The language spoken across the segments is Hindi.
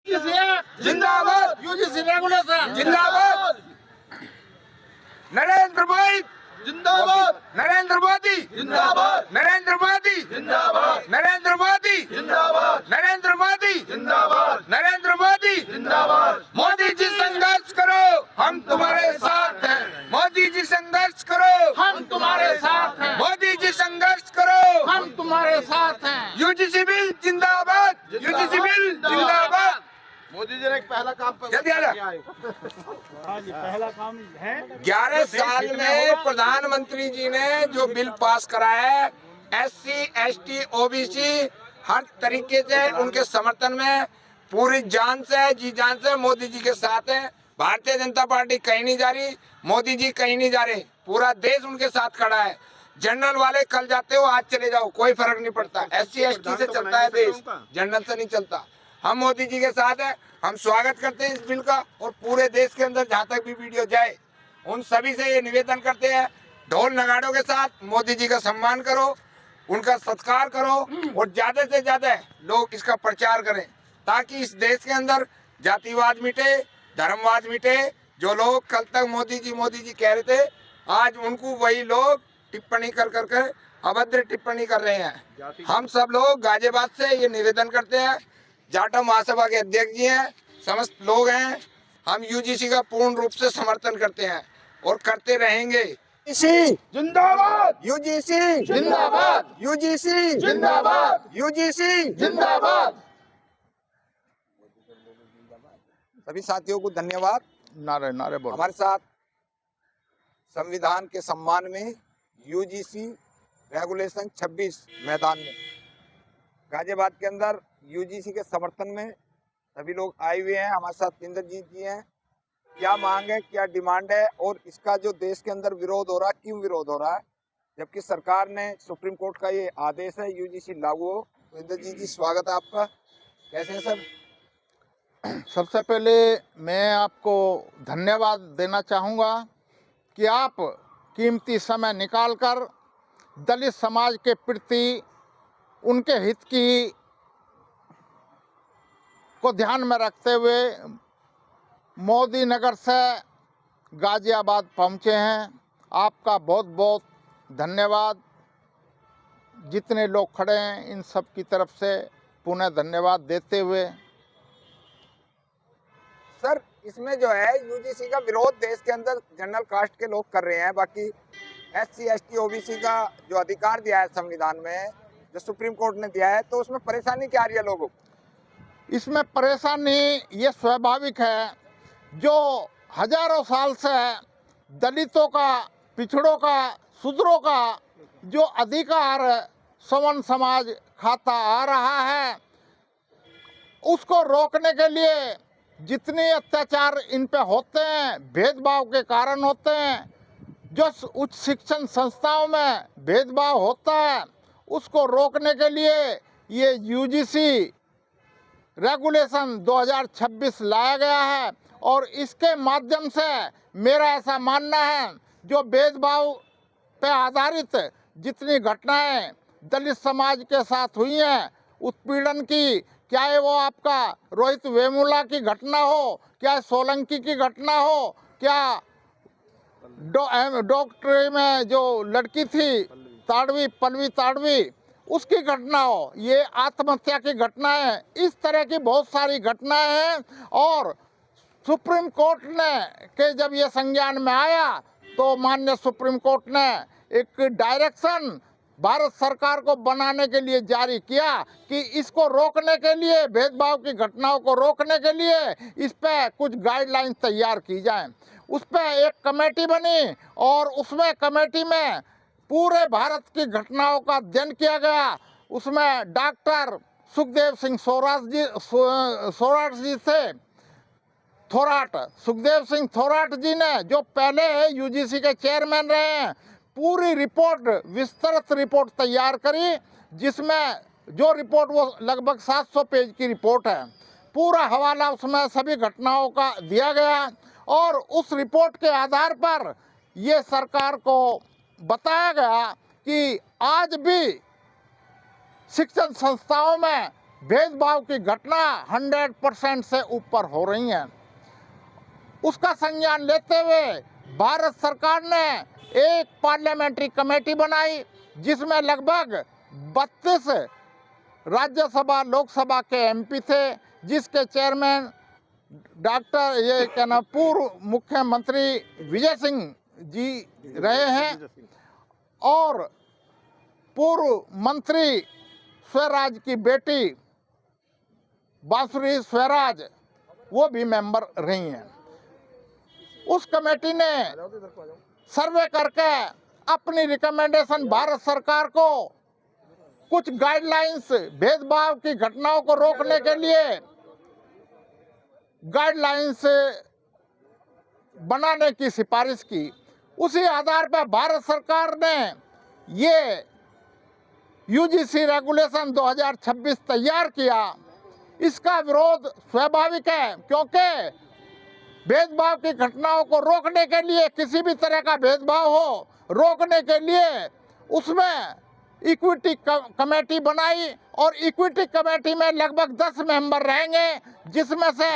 जिंदाबाद, यूजीसी रेगुलेशन जिंदाबाद, नरेंद्र भाई जिंदाबाद, नरेंद्र मोदी जिंदाबाद, नरेंद्र मोदी जिंदाबाद, नरेंद्र मोदी जिंदाबाद, नरेंद्र मोदी जिंदाबाद, नरेंद्र मोदी जिंदाबाद। मोदी जी संघर्ष करो, हम तुम्हारे साथ हैं। मोदी जी संघर्ष करो, हम तुम्हारे साथ हैं। मोदी जी संघर्ष करो, हम तुम्हारे साथ हैं। यूजीसी बिल जिंदाबाद, यूजीसी बिल जिंदाबाद। मोदी जी ने एक पहला काम जल्दी आ जा। पहला काम है 11 साल में प्रधानमंत्री जी ने जो बिल पास कराया है, SC, ST, OBC हर तरीके से उनके समर्थन में पूरी जान से जी जान से मोदी जी के साथ है। भारतीय जनता पार्टी कहीं नहीं जा रही, मोदी जी कहीं नहीं जा रहे, पूरा देश उनके साथ खड़ा है। जनरल वाले कल जाते हो आज चले जाओ, कोई फर्क नहीं पड़ता। SC, ST से चलता है देश, जनरल से नहीं चलता। हम मोदी जी के साथ है, हम स्वागत करते हैं इस बिल का। और पूरे देश के अंदर जहाँ तक भी वीडियो जाए, उन सभी से ये निवेदन करते हैं, ढोल नगाड़ों के साथ मोदी जी का सम्मान करो, उनका सत्कार करो और ज्यादा से ज्यादा लोग इसका प्रचार करें, ताकि इस देश के अंदर जातिवाद मिटे, धर्मवाद मिटे। जो लोग कल तक मोदी जी कह रहे थे, आज उनको वही लोग टिप्पणी कर अभद्र टिप्पणी कर रहे हैं। हम सब लोग गाजियाबाद से ये निवेदन करते हैं, जाटा महासभा के अध्यक्ष जी हैं, समस्त लोग हैं, हम यूजीसी का पूर्ण रूप से समर्थन करते हैं और करते रहेंगे। जिंदाबाद, यूजीसी जिंदाबाद, यूजीसी जिंदाबाद, यूजीसी जिंदाबाद। सभी साथियों को धन्यवाद। नारे नारे बोलो। हमारे साथ संविधान के सम्मान में यूजीसी रेगुलेशन 26 मैदान में गाजियाबाद के अंदर यूजीसी के समर्थन में सभी लोग आए हुए हैं। हमारे साथ इंद्रजीत जी हैं। क्या मांग है, क्या डिमांड है और इसका जो देश के अंदर विरोध हो रहा है, क्यों विरोध हो रहा है, जबकि सरकार ने सुप्रीम कोर्ट का ये आदेश है यूजीसी लागू हो। तो इंद्रजीत जी स्वागत है आपका, कैसे हैं सब? सबसे पहले मैं आपको धन्यवाद देना चाहूँगा कि आप कीमती समय निकालकर दलित समाज के प्रति उनके हित की को ध्यान में रखते हुए मोदी नगर से गाजियाबाद पहुँचे हैं। आपका बहुत बहुत धन्यवाद। जितने लोग खड़े हैं इन सब की तरफ से पुनः धन्यवाद देते हुए, सर इसमें जो है यूजीसी का विरोध देश के अंदर जनरल कास्ट के लोग कर रहे हैं, बाकी SC, ST, OBC का जो अधिकार दिया है संविधान में, जो सुप्रीम कोर्ट ने दिया है, तो उसमें परेशानी क्या आ रही है लोगों को? इसमें परेशानी ये स्वाभाविक है, जो हजारों साल से दलितों का, पिछड़ों का, शूद्रों का जो अधिकार सवर्ण समाज खाता आ रहा है, उसको रोकने के लिए जितने अत्याचार इन पे होते हैं, भेदभाव के कारण होते हैं, जो उच्च शिक्षण संस्थाओं में भेदभाव होता है, उसको रोकने के लिए ये यूजीसी रेगुलेशन 2026 लाया गया है। और इसके माध्यम से मेरा ऐसा मानना है, जो भेदभाव पे आधारित जितनी घटनाएं दलित समाज के साथ हुई हैं, उत्पीड़न की, चाहे वो आपका रोहित वेमुला की घटना हो, क्या सोलंकी की घटना हो, क्या डॉक्टरी में जो लड़की थी पल्लवी ताड़वी, उसकी घटना हो, ये आत्महत्या की घटना है, इस तरह की बहुत सारी घटनाएं हैं। और सुप्रीम कोर्ट ने के जब ये संज्ञान में आया, तो माननीय सुप्रीम कोर्ट ने एक डायरेक्शन भारत सरकार को बनाने के लिए जारी किया कि इसको रोकने के लिए, भेदभाव की घटनाओं को रोकने के लिए इस पे कुछ गाइडलाइंस तैयार की जाएं। उस पे एक कमेटी बनी और उसमें कमेटी में पूरे भारत की घटनाओं का अध्ययन किया गया। उसमें डॉक्टर सुखदेव सिंह सुखदेव सिंह थोराट जी ने, जो पहले यूजीसी के चेयरमैन रहे हैं, पूरी रिपोर्ट, विस्तृत रिपोर्ट तैयार करी, जिसमें जो रिपोर्ट वो लगभग 700 पेज की रिपोर्ट है। पूरा हवाला उसमें सभी घटनाओं का दिया गया और उस रिपोर्ट के आधार पर ये सरकार को बताया गया कि आज भी शिक्षण संस्थाओं में भेदभाव की घटना 100% से ऊपर हो रही हैं। उसका संज्ञान लेते हुए भारत सरकार ने एक पार्लियामेंट्री कमेटी बनाई जिसमें लगभग 32 राज्यसभा लोकसभा के एमपी थे, जिसके चेयरमैन डॉक्टर ये क्या नाम पूर्व मुख्यमंत्री विजय सिंह जी रहे हैं और पूर्व मंत्री स्वराज की बेटी बांसुरी स्वराज वो भी मेंबर रही हैं। उस कमेटी ने सर्वे करके अपनी रिकमेंडेशन भारत सरकार को कुछ गाइडलाइंस भेदभाव की घटनाओं को रोकने के लिए गाइडलाइंस बनाने की सिफारिश की। उसी आधार पर भारत सरकार ने ये यूजीसी रेगुलेशन 2026 तैयार किया। इसका विरोध स्वाभाविक है, क्योंकि भेदभाव की घटनाओं को रोकने के लिए, किसी भी तरह का भेदभाव हो रोकने के लिए उसमें इक्विटी कमेटी बनाई और इक्विटी कमेटी में लगभग 10 मेंबर रहेंगे, जिसमें से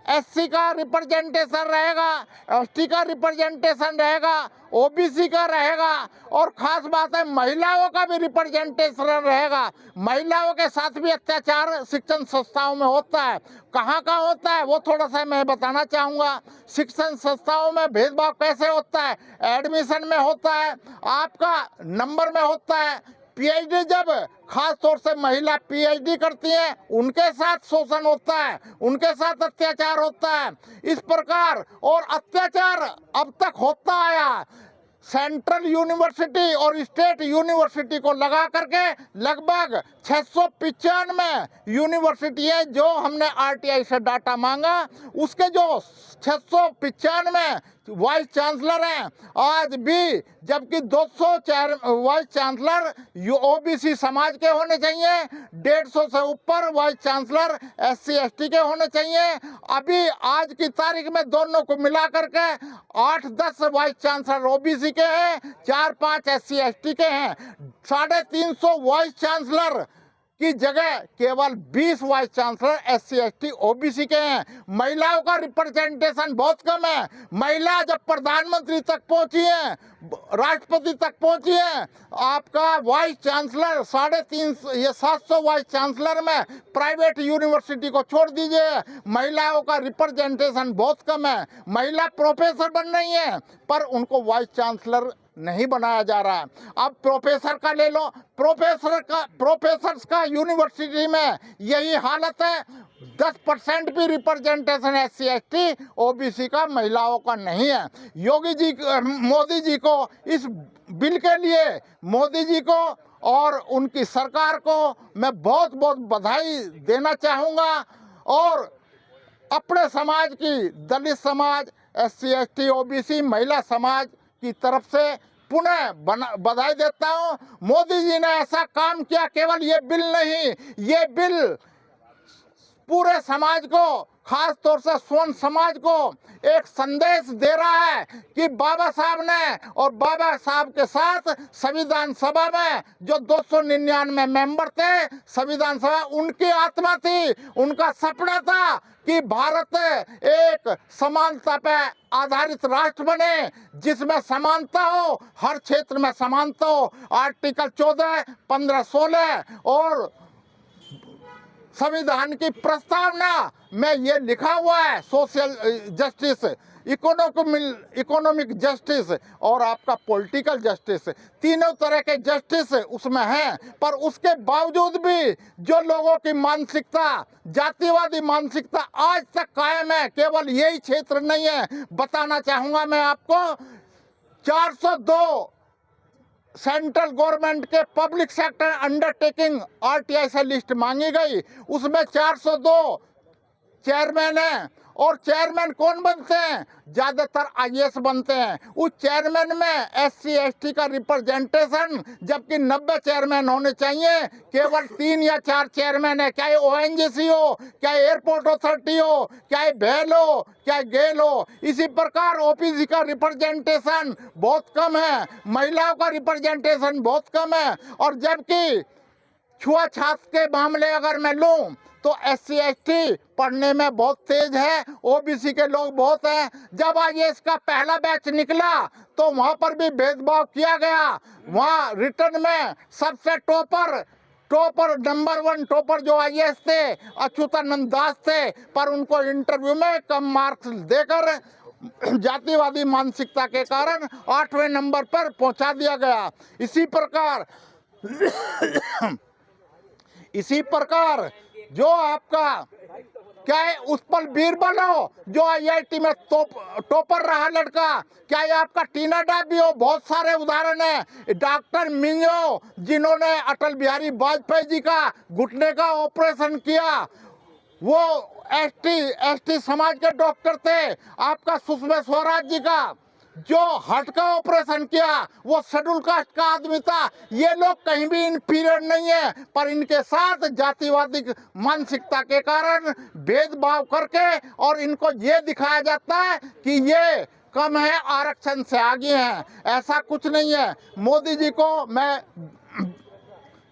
एससी का रिप्रेजेंटेशन रहेगा, एसटी का रिप्रेजेंटेशन रहेगा, ओबीसी का रहेगा और खास बात है महिलाओं का भी रिप्रेजेंटेशन रहेगा। महिलाओं के साथ भी अत्याचार शिक्षण संस्थाओं में होता है। कहाँ का होता है वो थोड़ा सा मैं बताना चाहूँगा। शिक्षण संस्थाओं में भेदभाव कैसे होता है? एडमिशन में होता है, आपका नंबर में होता है। पीएचडी जब खास तौर से महिला पीएचडी करती हैं उनके साथ शोषण होता है, उनके साथ अत्याचार होता है। इस प्रकार और अत्याचार अब तक होता आया। सेंट्रल यूनिवर्सिटी और स्टेट यूनिवर्सिटी को लगा करके लगभग 695 यूनिवर्सिटी है। जो हमने आरटीआई से डाटा मांगा उसके जो 695 वाइस चांसलर हैं आज भी, जबकि 204 वाइस चांसलर ओबीसी समाज के होने चाहिए, 150 से ऊपर वाइस चांसलर एससी एसटी के होने चाहिए। अभी आज की तारीख में दोनों को मिला करके 8-10 वाइस चांसलर ओबीसी के हैं, 4-5 एससी एसटी के हैं। 350 वाइस चांसलर की जगह केवल 20 vice chancellor SC ST OBC के हैं। महिलाओं का रिप्रेजेंटेशन बहुत कम है। महिला जब प्रधानमंत्री तक पहुंची है, राष्ट्रपति तक पहुंची है, आपका वाइस चांसलर 750 वाइस चांसलर में प्राइवेट यूनिवर्सिटी को छोड़ दीजिए, महिलाओं का रिप्रेजेंटेशन बहुत कम है। महिला प्रोफेसर बन रही है पर उनको वाइस चांसलर नहीं बनाया जा रहा है। अब प्रोफेसर का ले लो, प्रोफेसर्स का यूनिवर्सिटी में यही हालत है। 10% भी रिप्रेजेंटेशन एससी एसटी ओबीसी का महिलाओं का नहीं है। मोदी जी को इस बिल के लिए मोदी जी को और उनकी सरकार को मैं बहुत बहुत बधाई देना चाहूँगा और अपने समाज की, दलित समाज, एससी एसटी ओबीसी महिला समाज की तरफ से पुनः बधाई देता हूं। मोदी जी ने ऐसा काम किया, केवल ये बिल नहीं, ये बिल पूरे समाज को, खास तौर से स्वर्ण समाज को एक संदेश दे रहा है कि बाबा साहब ने और बाबा साहब के साथ संविधान सभा में जो 299 मेंबर थे, संविधान सभा उनकी आत्मा थी, उनका सपना था कि भारत एक समानता पे आधारित राष्ट्र बने, जिसमें समानता हो, हर क्षेत्र में समानता हो। आर्टिकल 14, 15, 16 और संविधान की प्रस्तावना में ये लिखा हुआ है, सोशल जस्टिस, इकोनॉमिक जस्टिस और आपका पॉलिटिकल जस्टिस, तीनों तरह के जस्टिस उसमें हैं। पर उसके बावजूद भी जो लोगों की मानसिकता, जातिवादी मानसिकता आज तक कायम है। केवल यही क्षेत्र नहीं है, बताना चाहूँगा मैं आपको, 402 सेंट्रल गवर्नमेंट के पब्लिक सेक्टर अंडरटेकिंग आरटीआई से लिस्ट मांगी गई, उसमें 402 चेयरमैन हैं। और चेयरमैन कौन बनते हैं? ज़्यादातर आईएएस बनते हैं। उस चेयरमैन में एससी एसटी का रिप्रेजेंटेशन, जबकि 90 चेयरमैन होने चाहिए, केवल 3 या 4 चेयरमैन है। चाहे ओएनजीसी हो, चाहे एयरपोर्ट अथॉरिटी हो, चाहे भेल हो, चाहे गेल हो। इसी प्रकार ओबीसी का रिप्रेजेंटेशन बहुत कम है, महिलाओं का रिप्रेजेंटेशन बहुत कम है। और जबकि छुआछूत के मामले अगर मैं लूं तो SC ST पढ़ने में बहुत तेज है, OBC के लोग बहुत हैं। जब IAS का पहला बैच निकला तो वहां पर भी भेदभाव किया गया। वहां रिटर्न में सबसे टॉपर नंबर 1 टॉपर जो IAS थे अच्युतानंद दास थे, पर उनको इंटरव्यू में कम मार्क्स देकर जातिवादी मानसिकता के कारण 8वें नंबर पर पहुंचा दिया गया। इसी प्रकार जो आपका क्या है उत्पल बीरबल हो जो IIT में टॉपर रहा लड़का, क्या ये आपका टीना डाबी हो, बहुत सारे उदाहरण है। डॉक्टर मिंजो जिन्होंने अटल बिहारी वाजपेयी जी का घुटने का ऑपरेशन किया, वो ST समाज के डॉक्टर थे। आपका सुषमा स्वराज जी का जो हार्ट का ऑपरेशन किया वो शेड्यूल कास्ट का आदमी था। ये लोग कहीं भी इंफीरियर नहीं है, पर इनके साथ जातिवादी मानसिकता के कारण भेदभाव करके और इनको ये दिखाया जाता है कि ये कम है, आरक्षण से आगे हैं। ऐसा कुछ नहीं है। मोदी जी को मैं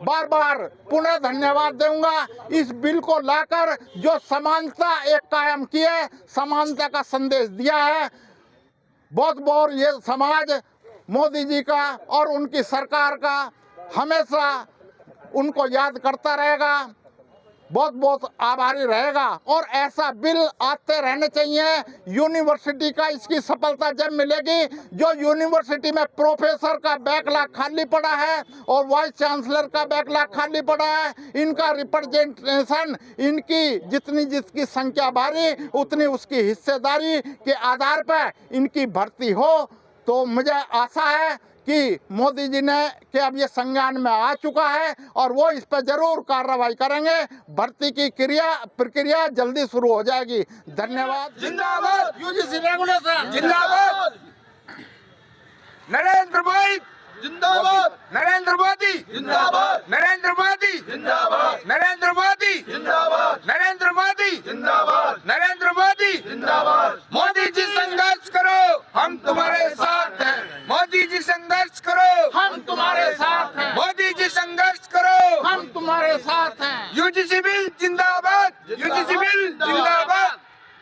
बार बार पुनः धन्यवाद दूंगा इस बिल को लाकर जो समानता एक कायम की है, समानता का संदेश दिया है। बहुत ये समाज मोदी जी का और उनकी सरकार का हमेशा उनको याद करता रहेगा, बहुत आभारी रहेगा। और ऐसा बिल आते रहने चाहिए। यूनिवर्सिटी का इसकी सफलता जब मिलेगी, जो यूनिवर्सिटी में प्रोफेसर का बैकलॉग खाली पड़ा है और वाइस चांसलर का बैकलॉग खाली पड़ा है, इनका रिप्रेजेंटेशन, इनकी जिसकी संख्या भारी उतनी उसकी हिस्सेदारी के आधार पर इनकी भर्ती हो। तो मुझे आशा है कि मोदी जी ने कि अब ये संज्ञान में आ चुका है और वो इस पर जरूर कार्रवाई करेंगे। भर्ती की प्रक्रिया जल्दी शुरू हो जाएगी। धन्यवाद। जिंदाबाद UGC रेगुलेशन जिंदाबाद, नरेंद्र भाई जिंदाबाद, नरेंद्र मोदी जिंदाबाद, नरेंद्र मोदी जिंदाबाद, नरेंद्र मोदी जिंदाबाद, नरेंद्र मोदी जिंदाबाद, नरेंद्र मोदी जिंदाबाद। मोदी जी संघर्ष करो, हम तुम्हारे साथ हैं। मोदी जी संघर्ष करो, हम तुम्हारे साथ हैं। मोदी जी संघर्ष करो, हम तुम्हारे साथ हैं। UGC बिल जिंदाबाद, UGC बिल जिंदाबाद।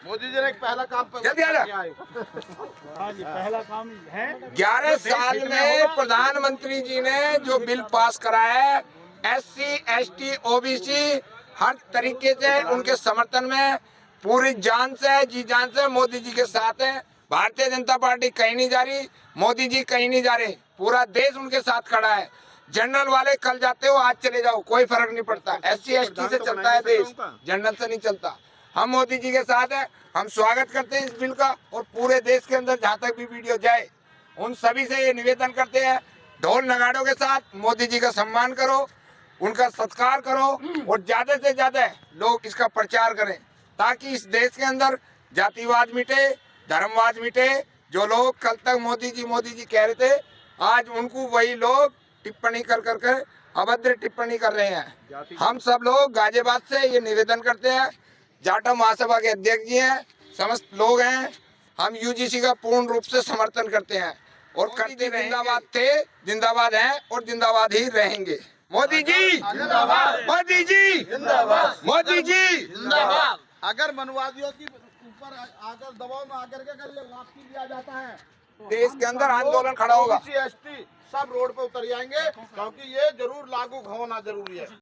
मोदी जी ने एक पहला काम जल्दी आ जा। हाँ जी, पहला काम है 11 साल में प्रधानमंत्री जी ने जो बिल पास कराया है, SC ST OBC हर तरीके से उनके समर्थन में पूरी जान से जी जान से मोदी जी के साथ है। भारतीय जनता पार्टी कहीं नहीं जा रही, मोदी जी कहीं नहीं जा रहे, पूरा देश उनके साथ खड़ा है। जनरल वाले कल जाते हो आज चले जाओ, कोई फर्क नहीं पड़ता। SC ST से चलता है देश, जनरल से नहीं चलता। हम मोदी जी के साथ हैं, हम स्वागत करते हैं इस बिल का और पूरे देश के अंदर जहाँ तक भी वीडियो जाए उन सभी से ये निवेदन करते हैं, ढोल नगाड़ों के साथ मोदी जी का सम्मान करो, उनका सत्कार करो और ज्यादा से ज्यादा लोग इसका प्रचार करें ताकि इस देश के अंदर जातिवाद मिटे, धर्मवाद मिटे। जो लोग कल तक मोदी जी कह रहे थे, आज उनको वही लोग टिप्पणी कर अभद्र टिप्पणी कर रहे हैं। हम सब लोग गाजियाबाद से ये निवेदन करते हैं, जाटा महासभा के अध्यक्ष जी हैं, समस्त लोग हैं, हम UGC का पूर्ण रूप से समर्थन करते हैं और करते जिंदाबाद थे, जिंदाबाद हैं और जिंदाबाद ही रहेंगे। मोदी जी जिंदाबाद, मोदी जी जिंदाबाद, मोदी जी जिंदाबाद। अगर मनवादियों की ऊपर आकर दबाव में आकर के अगर वापसी दिया जाता है देश के अंदर आंदोलन खड़ा होगा। SC ST सब रोड पे उतर जाएंगे, क्योंकि ये जरूर लागू होना जरूरी है।